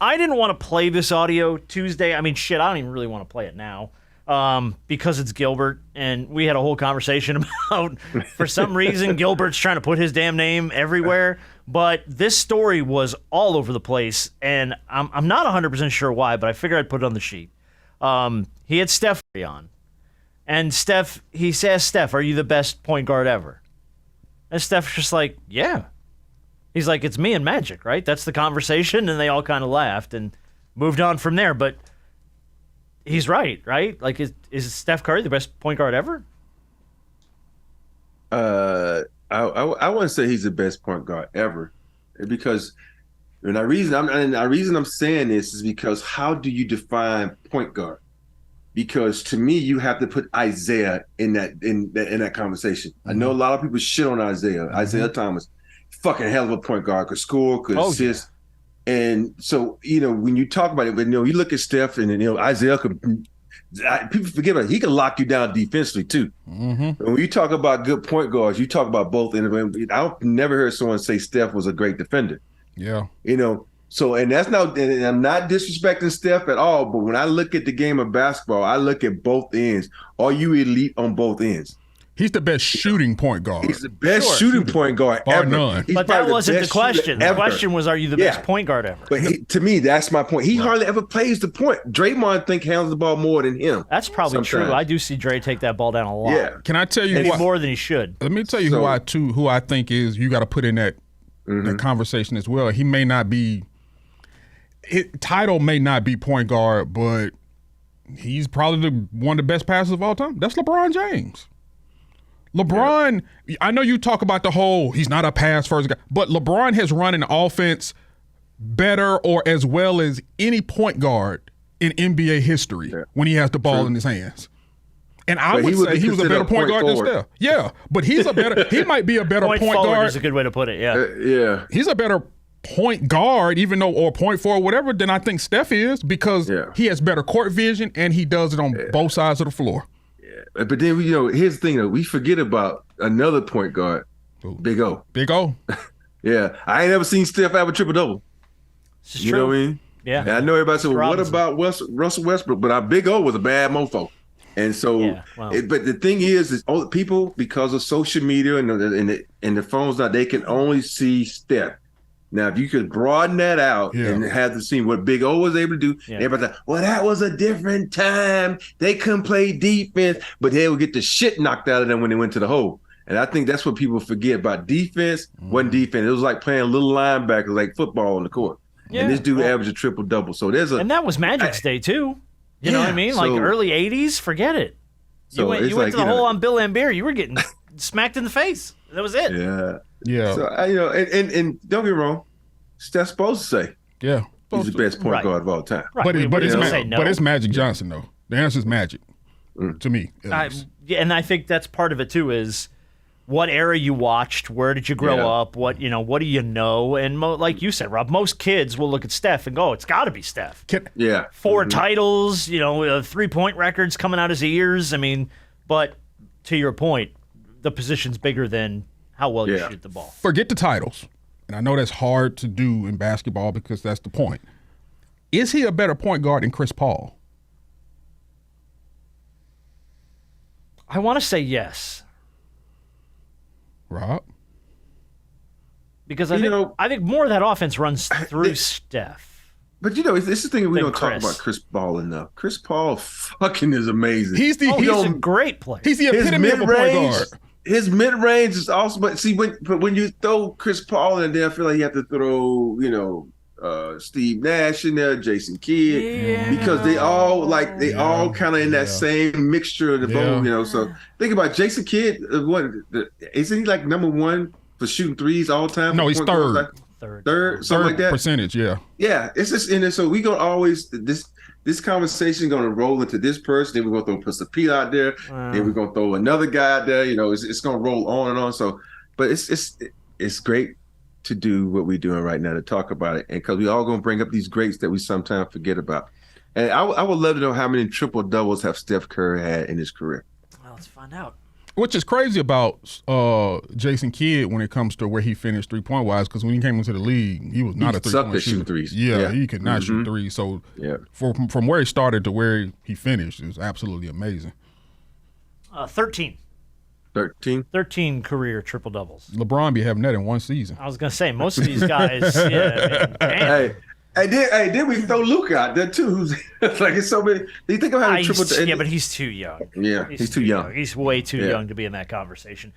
I didn't want to play this audio Tuesday. I mean, shit, I don't even really want to play it now because it's Gilbert, and we had a whole conversation about, for some reason, Gilbert's trying to put his damn name everywhere. But this story was all over the place, and I'm not 100% sure why, but I figured I'd put it on the sheet. He had Steph Curry on, and he says, Steph, are you the best point guard ever? And Steph's just like, yeah. He's like, it's me and Magic, right? That's the conversation, and they all kind of laughed and moved on from there. But he's right? Like, is Steph Curry the best point guard ever? I wouldn't say he's the best point guard ever, because the reason I'm saying this is because how do you define point guard? Because to me, you have to put Isiah in that conversation. Mm-hmm. I know a lot of people shit on Isiah Thomas. Fucking hell of a point guard, could score, could assist. Yeah. And so, when you talk about it, but you look at Steph and Isiah people forget about it. He can lock you down defensively too. Mm-hmm. And when you talk about good point guards, you talk about both. And I've never heard someone say Steph was a great defender. Yeah. So, and that's not, and I'm not disrespecting Steph at all, but when I look at the game of basketball, I look at both ends. Are you elite on both ends? He's the best shooting point guard. He's the best shooting point guard ever. None. But that wasn't the question. The question was, are you the best point guard ever? But to me, that's my point. He hardly ever plays the point. Draymond handles the ball more than him. That's probably true. I do see Dre take that ball down a lot. Yeah. Can I tell you more than he should? Let me tell you who I think is you got to put in that conversation as well. He may not be. His title may not be point guard, but he's probably one of the best passers of all time. That's LeBron James. LeBron, I know you talk about the whole he's not a pass first guy, but LeBron has run an offense better or as well as any point guard in NBA history when he has the ball in his hands. And I would say he was a better point guard than Steph. Yeah, but he might be a better point guard. Is a good way to put it, yeah. Yeah. He's a better point guard, or point forward, whatever, than I think Steph is, because he has better court vision and he does it on both sides of the floor. But then, here's the thing, though. We forget about another point guard, Big O. Big O. Yeah. I ain't never seen Steph have a triple-double. You know what I mean? Yeah. And I know everybody said, well, what about Russell Westbrook? But Big O was a bad mofo. And so, but the thing is all people, because of social media and the phones now, they can only see Steph. Now, if you could broaden that out and have the scene what Big O was able to do, everybody's like, well, that was a different time. They couldn't play defense, but they would get the shit knocked out of them when they went to the hole. And I think that's what people forget about defense. Wasn't defense. It was like playing little linebackers, like football on the court. Yeah. And this dude averaged a triple-double. So and that was Magic's day, too. You know what I mean? Like early 80s, forget it. You went to the hole on Bill Laimbeer. You were getting smacked in the face. That was it. Yeah. Yeah. So, and don't get me wrong, Steph's supposed to say he's the best point guard of all time. Right. But it's Magic Johnson, though. The answer is Magic, to me. And I think that's part of it, too, is what era you watched, where did you grow up, what do you know? And like you said, Rob, most kids will look at Steph and go, it's got to be Steph. Four titles, 3-point records coming out his ears. I mean, but to your point, the position's bigger than how well you shoot the ball. Forget the titles. And I know that's hard to do in basketball because that's the point. Is he a better point guard than Chris Paul? I want to say yes. Rob? Because I think more of that offense runs through Steph. But it's the thing we don't talk about Chris Paul enough. Chris Paul fucking is amazing. He's a great player. He's the epitome of a point guard. His mid-range is awesome, but see, when you throw Chris Paul in there, I feel like you have to throw, Steve Nash in there, Jason Kidd, because they all kind of in that same mixture of the bone, So think about Jason Kidd. Isn't he like number one for shooting threes all time? No, he's third. Something like that. Percentage, yeah. Yeah, it's just in there. So we gonna always this conversation gonna roll into this person. Then we're gonna throw Pistol Pete out there. Then we're gonna throw another guy out there. It's gonna roll on and on. So, but it's great to do what we're doing right now, to talk about it, and because we all gonna bring up these greats that we sometimes forget about. And I would love to know how many triple doubles have Steph Curry had in his career. Well, let's find out. Which is crazy about Jason Kidd when it comes to where he finished 3-point wise, because when he came into the league, he was not a 3-point shooter. Threes. Yeah, he could not shoot threes. So from where he started to where he finished, it was absolutely amazing. 13. 13 career triple doubles. LeBron be having that in one season. I was gonna say most of these guys. Damn. Then we throw Luka out there too. Who's like it's so many. Do you think of having triple? Yeah, but he's too young. Yeah, he's too young. He's way too young to be in that conversation.